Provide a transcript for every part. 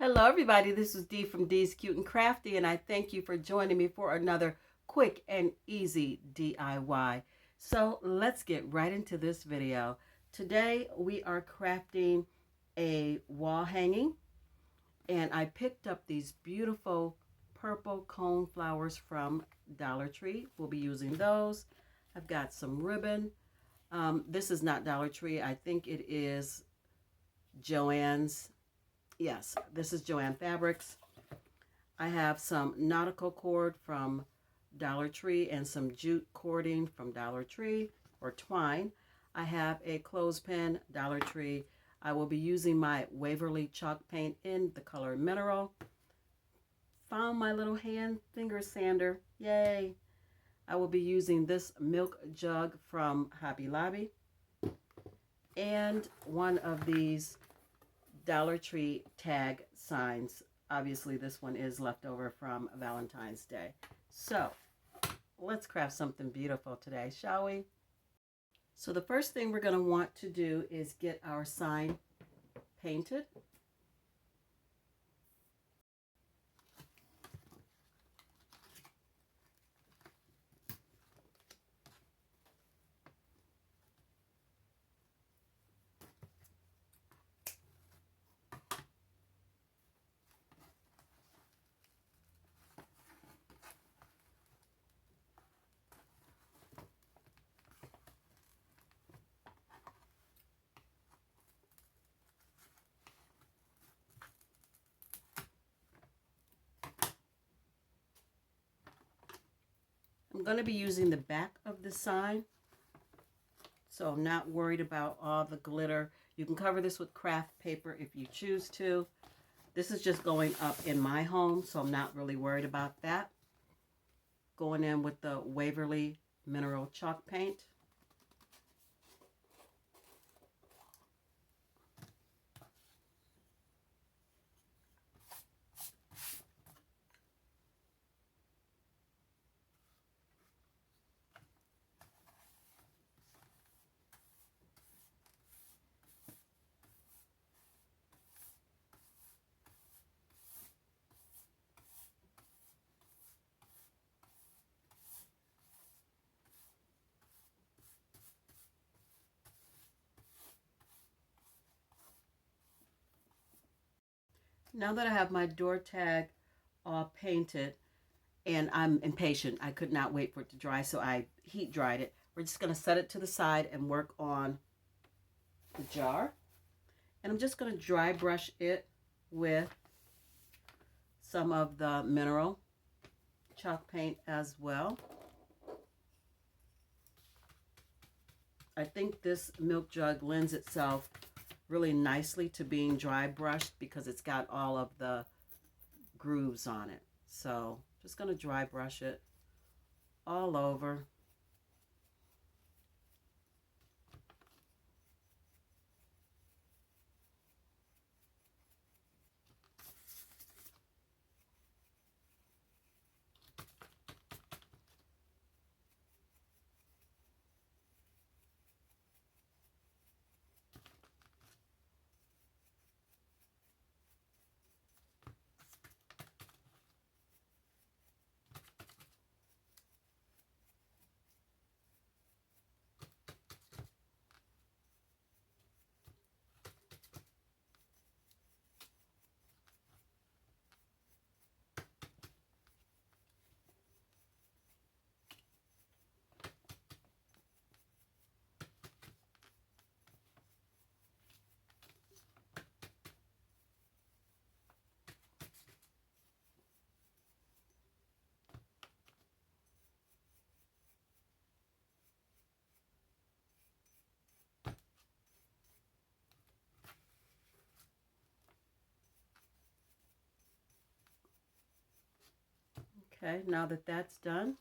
Hello everybody, this is Dee from Dee'sCuteNCrafty, and I thank you for joining me for another quick and easy DIY. So let's get right into this video. Today we are crafting a wall hanging, and I picked up these beautiful purple cone flowers from Dollar Tree. We'll be using those. I've got some ribbon. This is not Dollar Tree. I think it is Joann's. Yes, this is Joann Fabrics. I have some nautical cord from Dollar Tree and some jute cording from Dollar Tree, or twine. I have a clothespin, Dollar Tree. I will be using my Waverly chalk paint in the color Mineral. Found my little hand finger sander. Yay! I will be using this milk jug from Hobby Lobby and one of these Dollar Tree tag signs. Obviously this one is leftover from Valentine's Day. So let's craft something beautiful today, shall we? So the first thing we're going to want to do is get our sign painted. I'm going to be using the back of the sign, so I'm not worried about all the glitter. You can cover this with craft paper if you choose to. This is just going up in my home, so I'm not really worried about that. Going in with the Waverly Mineral chalk paint. Now that I have my door tag all painted, and I'm impatient, I could not wait for it to dry, so I heat dried it. We're just going to set it to the side and work on the jar. And I'm just going to dry brush it with some of the mineral chalk paint as well. I think this milk jug lends itself really nicely to being dry brushed because it's got all of the grooves on it. So just going to dry brush it all over. Okay, now that that's done,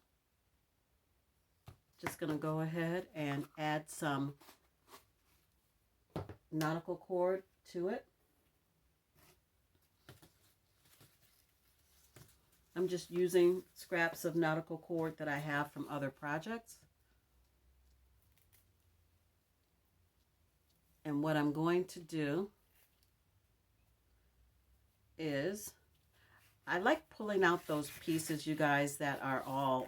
just going to go ahead and add some nautical cord to it. I'm just using scraps of nautical cord that I have from other projects. And what I'm going to do is I like pulling out those pieces, you guys, that are all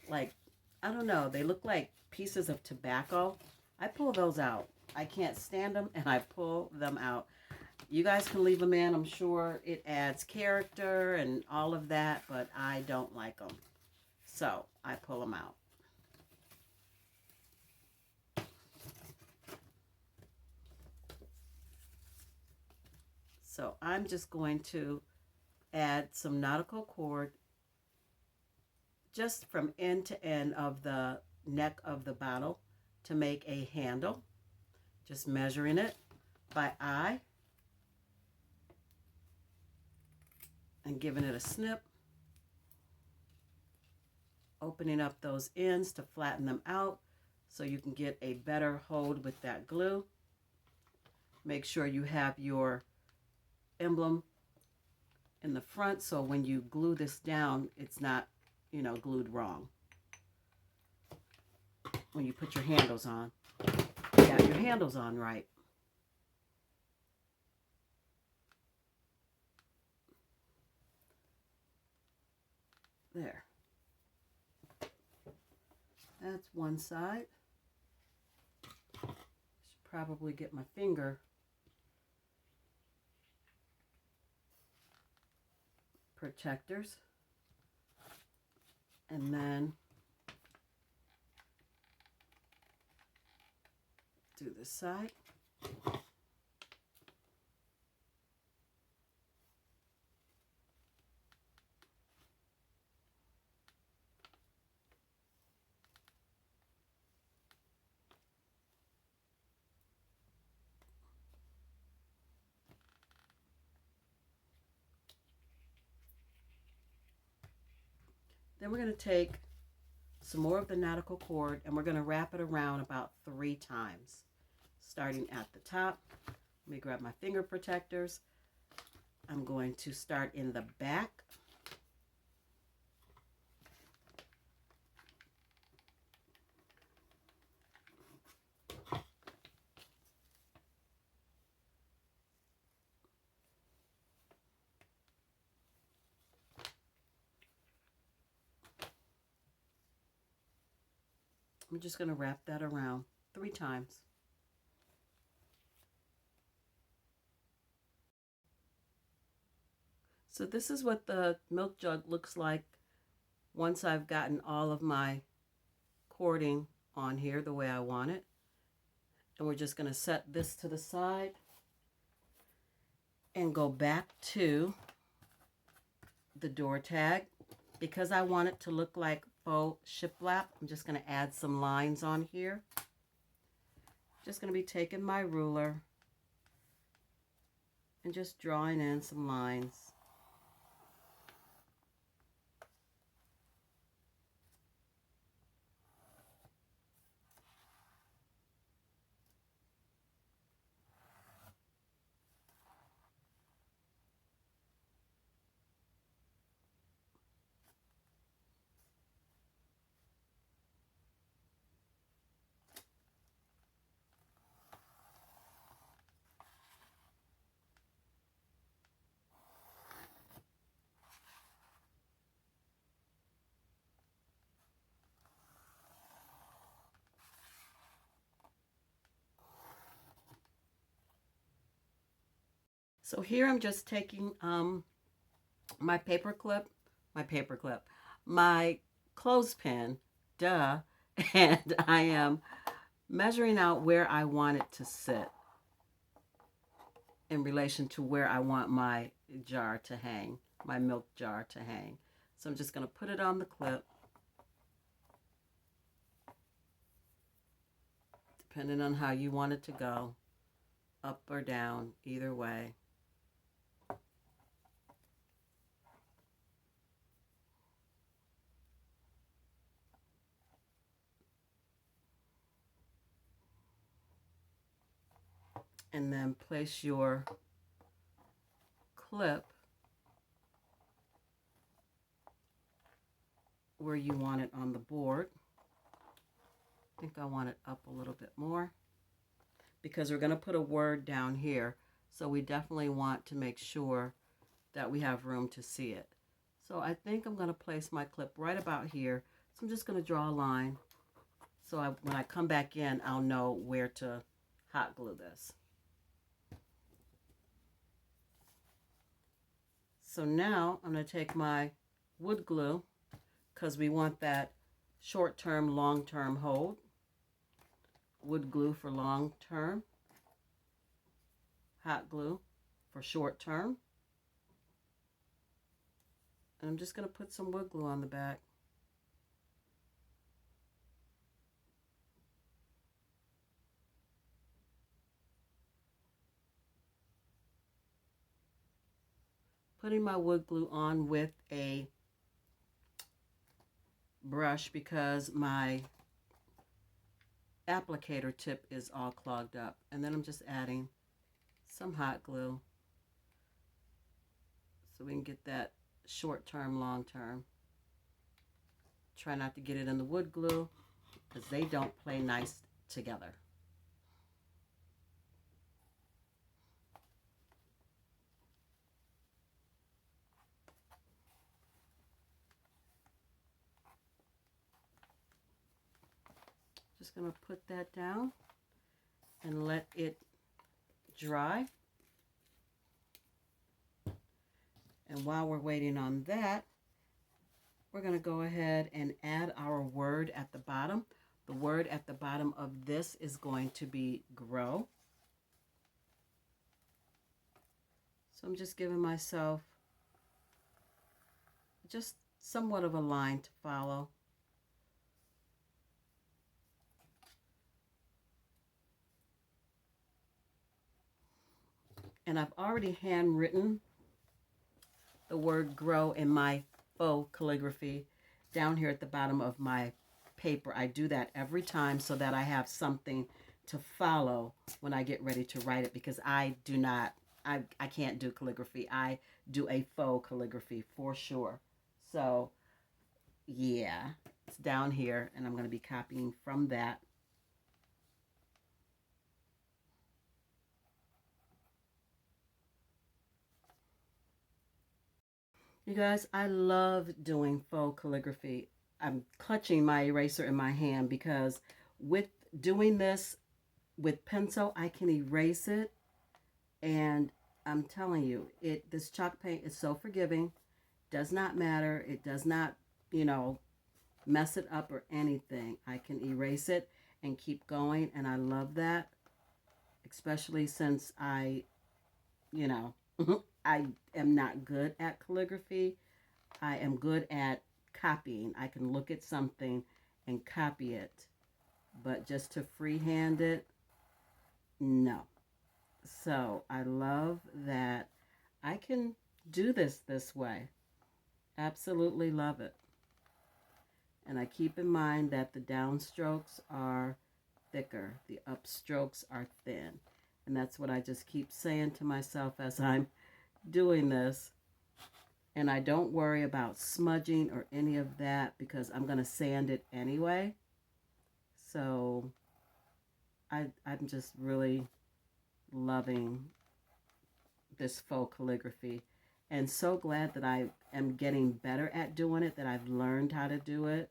like, I don't know, they look like pieces of tobacco. I pull those out. I can't stand them, and I pull them out. You guys can leave them in. I'm sure it adds character and all of that, but I don't like them. So I pull them out. So I'm just going to add some nautical cord just from end to end of the neck of the bottle to make a handle. Just measuring it by eye and giving it a snip. Opening up those ends to flatten them out so you can get a better hold with that glue. Make sure you have your emblem in the front so when you glue this down, it's not, you know, glued wrong. When you put your handles on, you got your handles on right. There. That's one side. Should probably get my finger protectors. And then do this side. Then we're going to take some more of the nautical cord and we're going to wrap it around about 3 times. Starting at the top. Let me grab my finger protectors. I'm going to start in the back. I'm just going to wrap that around 3 times. So this is what the milk jug looks like once I've gotten all of my cording on here the way I want it. And we're just going to set this to the side and go back to the door tag. Because I want it to look like faux shiplap, I'm just going to add some lines on here. Just going to be taking my ruler and just drawing in some lines. So here I'm just taking my clothespin, duh, and I am measuring out where I want it to sit in relation to where I want my jar to hang, my milk jar to hang. So I'm just going to put it on the clip, depending on how you want it to go, up or down, either way. And then place your clip where you want it on the board. I think I want it up a little bit more because we're going to put a word down here. So we definitely want to make sure that we have room to see it. So I think I'm going to place my clip right about here. So I'm just going to draw a line. So when I come back in, I'll know where to hot glue this. So now I'm going to take my wood glue, because we want that short-term, long-term hold. Wood glue for long-term. Hot glue for short-term. And I'm just going to put some wood glue on the back. Putting my wood glue on with a brush because my applicator tip is all clogged up. And then I'm just adding some hot glue so we can get that short term, long term. Try not to get it in the wood glue because they don't play nice together. Just going to put that down and let it dry. And while we're waiting on that, we're going to go ahead and add our word at the bottom. The word at the bottom of this is going to be grow. So I'm just giving myself just somewhat of a line to follow. And I've already handwritten the word grow in my faux calligraphy down here at the bottom of my paper. I do that every time so that I have something to follow when I get ready to write it, because I can't do calligraphy. I do a faux calligraphy for sure. So yeah, it's down here and I'm going to be copying from that. You guys, I love doing faux calligraphy. I'm clutching my eraser in my hand because with doing this with pencil, I can erase it. And I'm telling you, this chalk paint is so forgiving. Does not matter. It does not, mess it up or anything. I can erase it and keep going. And I love that, especially since I am not good at calligraphy. I am good at copying. I can look at something and copy it, but just to freehand it, no. So I love that I can do this way. Absolutely love it. And I keep in mind that the downstrokes are thicker, the upstrokes are thin. And that's what I just keep saying to myself as I'm doing this. And I don't worry about smudging or any of that because I'm going to sand it anyway. So I'm just really loving this faux calligraphy. And so glad that I am getting better at doing it, that I've learned how to do it.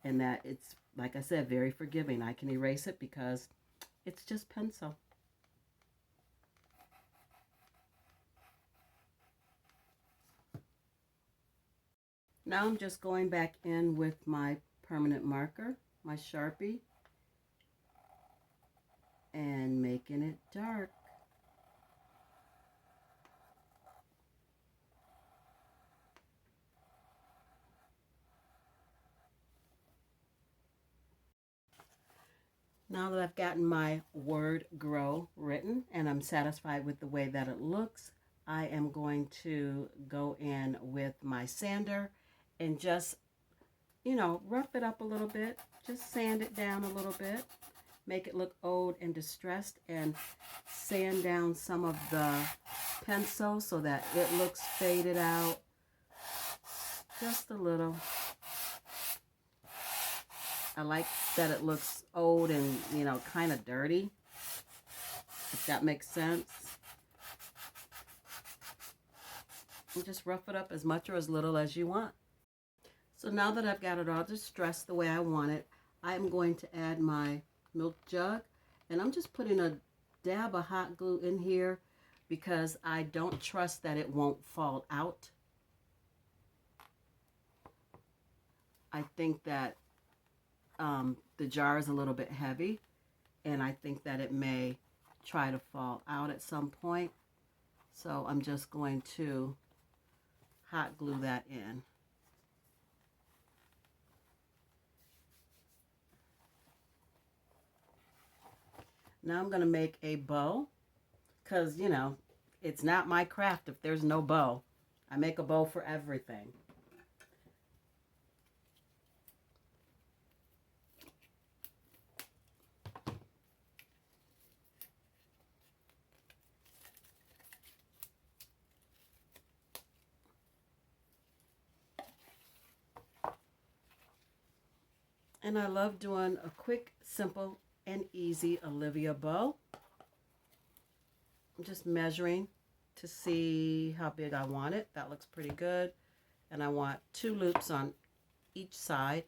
And that it's, like I said, very forgiving. I can erase it because it's just pencil. Now I'm just going back in with my permanent marker, my Sharpie, and making it dark. Now that I've gotten my word grow written and I'm satisfied with the way that it looks, I am going to go in with my sander and just, rough it up a little bit. Just sand it down a little bit. Make it look old and distressed, and sand down some of the pencil so that it looks faded out. Just a little. I like that it looks old and, kind of dirty, if that makes sense. And just rough it up as much or as little as you want. So now that I've got it all distressed the way I want it, I'm going to add my milk jug. And I'm just putting a dab of hot glue in here because I don't trust that it won't fall out. I think that the jar is a little bit heavy, and I think that it may try to fall out at some point. So I'm just going to hot glue that in. Now I'm going to make a bow because, you know, it's not my craft if there's no bow. I make a bow for everything. And I love doing a quick, simple, and easy Olivia bow. I'm just measuring to see how big I want it. That looks pretty good. And I want 2 loops on each side.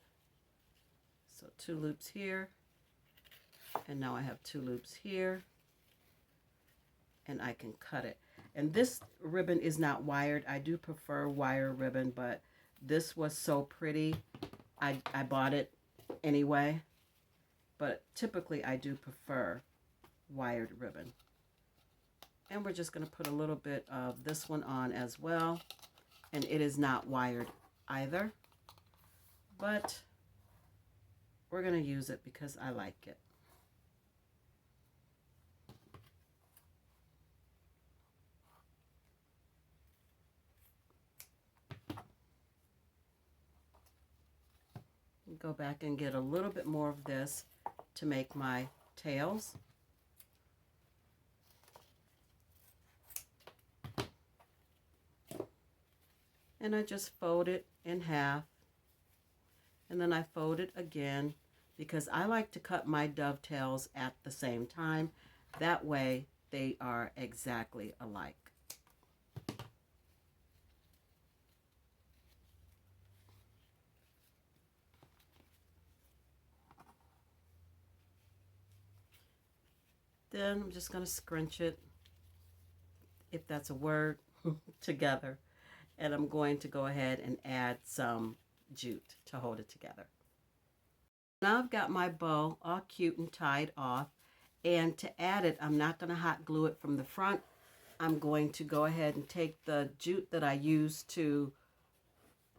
So 2 loops here. And now I have 2 loops here. And I can cut it. And this ribbon is not wired. I do prefer wire ribbon, but this was so pretty. I bought it anyway, but typically I do prefer wired ribbon. And we're just going to put a little bit of this one on as well, and it is not wired either, but we're going to use it because I like it. Go back and get a little bit more of this to make my tails. And I just fold it in half, and then I fold it again because I like to cut my dovetails at the same time. That way they are exactly alike. Then I'm just going to scrunch it, if that's a word, together. And I'm going to go ahead and add some jute to hold it together. Now I've got my bow all cute and tied off. And to add it, I'm not going to hot glue it from the front. I'm going to go ahead and take the jute that I used to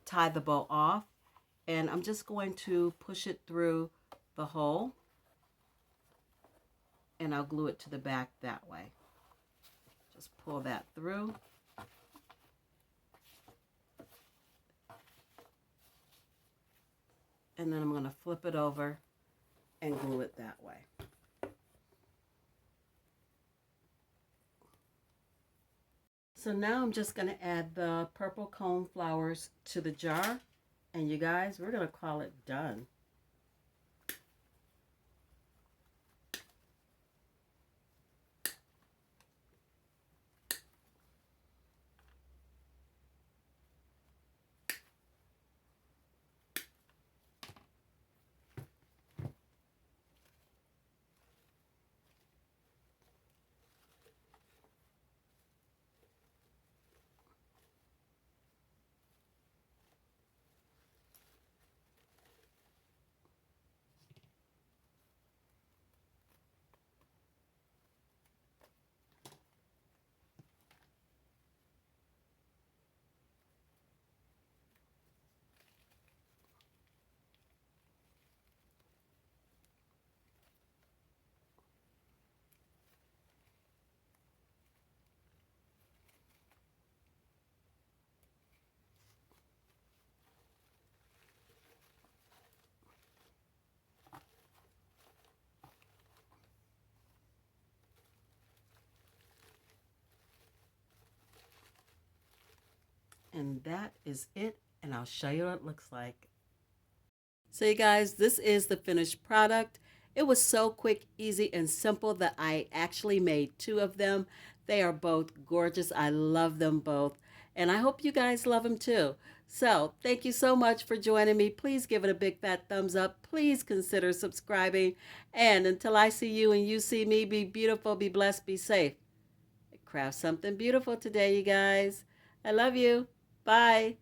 tie the bow off. And I'm just going to push it through the hole. And I'll glue it to the back that way. Just pull that through. And then I'm going to flip it over and glue it that way. So now I'm just going to add the purple cone flowers to the jar. And you guys, we're going to call it done. And that is it, and I'll show you what it looks like. So you guys, this is the finished product. It was so quick, easy, and simple that I actually made 2 of them. They are both gorgeous. I love them both. And I hope you guys love him too. So thank you so much for joining me. Please give it a big fat thumbs up. Please consider subscribing. And until I see you and you see me, be beautiful, be blessed, be safe. Craft something beautiful today, you guys. I love you. Bye.